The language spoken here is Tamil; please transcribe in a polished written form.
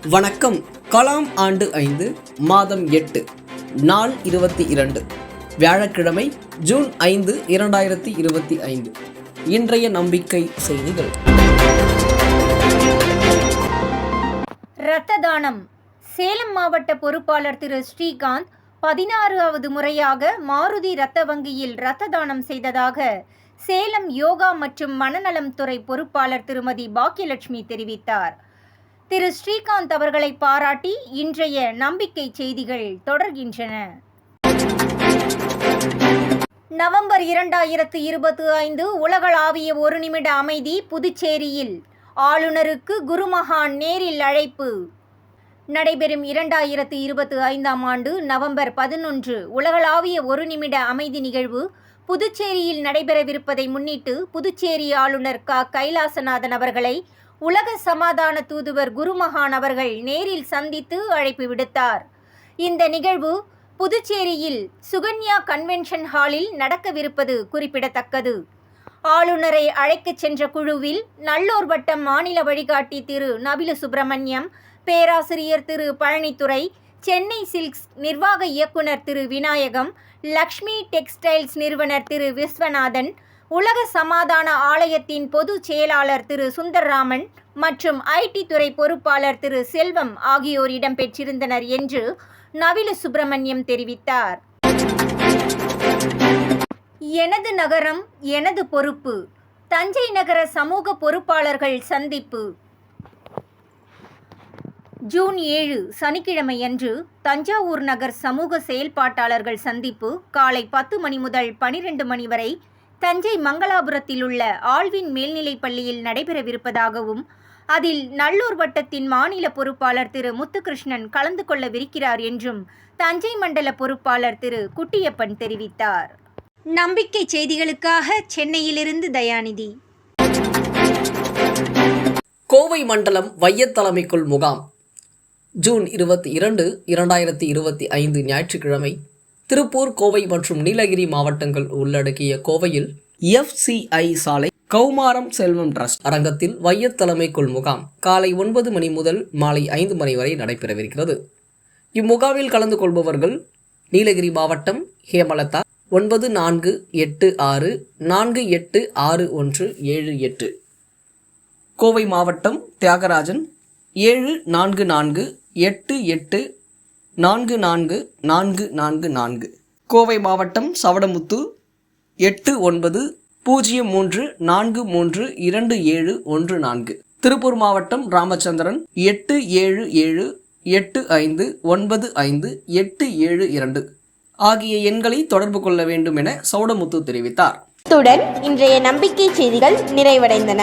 வணக்கம். கலாம் ஆண்டு 5 மாதம் 8 நாள் 22 வியாழக்கிழமை ஜூன் 5, 2025. இன்றைய நம்பிக்கை செய்திகள். இரத்த தானம். சேலம் மாவட்ட பொறுப்பாளர் திரு ஸ்ரீகாந்த் 16வது முறையாக மாருதி இரத்த வங்கியில் இரத்த தானம் செய்ததாக சேலம் யோகா மற்றும் மனநலம் துறை பொறுப்பாளர் திருமதி பாக்கியலட்சுமி தெரிவித்தார். திரு ஸ்ரீகாந்த் அவர்களை பாராட்டி இன்றைய நம்பிக்கை செய்திகள் தொடர்கின்றன. நவம்பர் 2025 உலகளாவிய ஒரு நிமிட அமைதி புதுச்சேரியில். ஆளுநருக்கு குருமகான் நேரில் அழைப்பு. நடைபெறும் 2025 ஆண்டு நவம்பர் 11 உலகளாவிய ஒரு நிமிட அமைதி நிகழ்வு புதுச்சேரியில் நடைபெறவிருப்பதை முன்னிட்டு புதுச்சேரி ஆளுநர் கைலாசநாதன் அவர்களை உலக சமாதான தூதுவர் குருமகான் அவர்கள் நேரில் சந்தித்து அழைப்பு விடுத்தார். இந்த நிகழ்வு புதுச்சேரியில் சுகன்யா கன்வென்ஷன் ஹாலில் நடக்கவிருப்பது குறிப்பிடத்தக்கது. ஆளுநரை அழைக்கச் சென்ற குழுவில் நல்லூர் வட்டம் மாநில வழிகாட்டி திரு நபிலு சுப்பிரமணியம், பேராசிரியர் திரு பழனித்துறை, சென்னை சில்க்ஸ் நிர்வாக இயக்குனர் திரு விநாயகம், லக்ஷ்மி டெக்ஸ்டைல்ஸ் நிறுவனர் திரு விஸ்வநாதன், உலக சமாதான ஆலயத்தின் பொது செயலாளர் திரு சுந்தர்ராமன் மற்றும் ஐடி துறை பொறுப்பாளர் திரு செல்வம் ஆகியோர் இடம்பெற்றிருந்தனர் என்று நவிலு சுப்பிரமணியம் தெரிவித்தார். எனது நகரம் எனது பொறுப்பு. தஞ்சை நகர சமூக பொறுப்பாளர்கள் சந்திப்பு. ஜூன் 7 சனிக்கிழமையன்று தஞ்சாவூர் நகர் சமூக செயல்பாட்டாளர்கள் சந்திப்பு காலை 10 மணி முதல் 12 மணி வரை தஞ்சை மங்களாபுரத்தில் உள்ள ஆல்வின் மேல்நிலைப் பள்ளியில் நடைபெறவிருப்பதாகவும் அதில் நல்லூர் வட்டத்தின் மாநில பொறுப்பாளர் திரு முத்துகிருஷ்ணன் கலந்து கொள்ளவிருக்கிறார் என்றும் தஞ்சை மண்டல பொறுப்பாளர் திரு குட்டியப்பன் தெரிவித்தார். நம்பிக்கை செய்திகளுக்காக சென்னையிலிருந்து தயாநிதி. கோவை மண்டலம் வையத்தலைமைக்குள் முகாம். ஜூன் 22, 2025 ஞாயிற்றுக்கிழமை திருப்பூர், கோவை மற்றும் நீலகிரி மாவட்டங்கள் உள்ளடக்கிய கோவையில் FCI சாலை கௌமாரம் செல்வம் டிரஸ்ட் அரங்கத்தில் வையத்தலைமைக்குள் முகாம் காலை 9 மணி முதல் மாலை 5 மணி வரை நடைபெறவிருக்கிறது. இம்முகாமில் கலந்து கொள்பவர்கள் நீலகிரி மாவட்டம் ஹேமலதா 9486486178, கோவை மாவட்டம் தியாகராஜன் 7448844444, கோவை மாவட்டம் சவடமுத்து 8903432714, திருப்பூர் மாவட்டம் ராமச்சந்திரன் 8778595872 ஆகிய எண்களை தொடர்பு கொள்ள வேண்டும் என சவடமுத்து தெரிவித்தார். இத்துடன் இன்றைய நம்பிக்கை செய்திகள் நிறைவடைந்தன.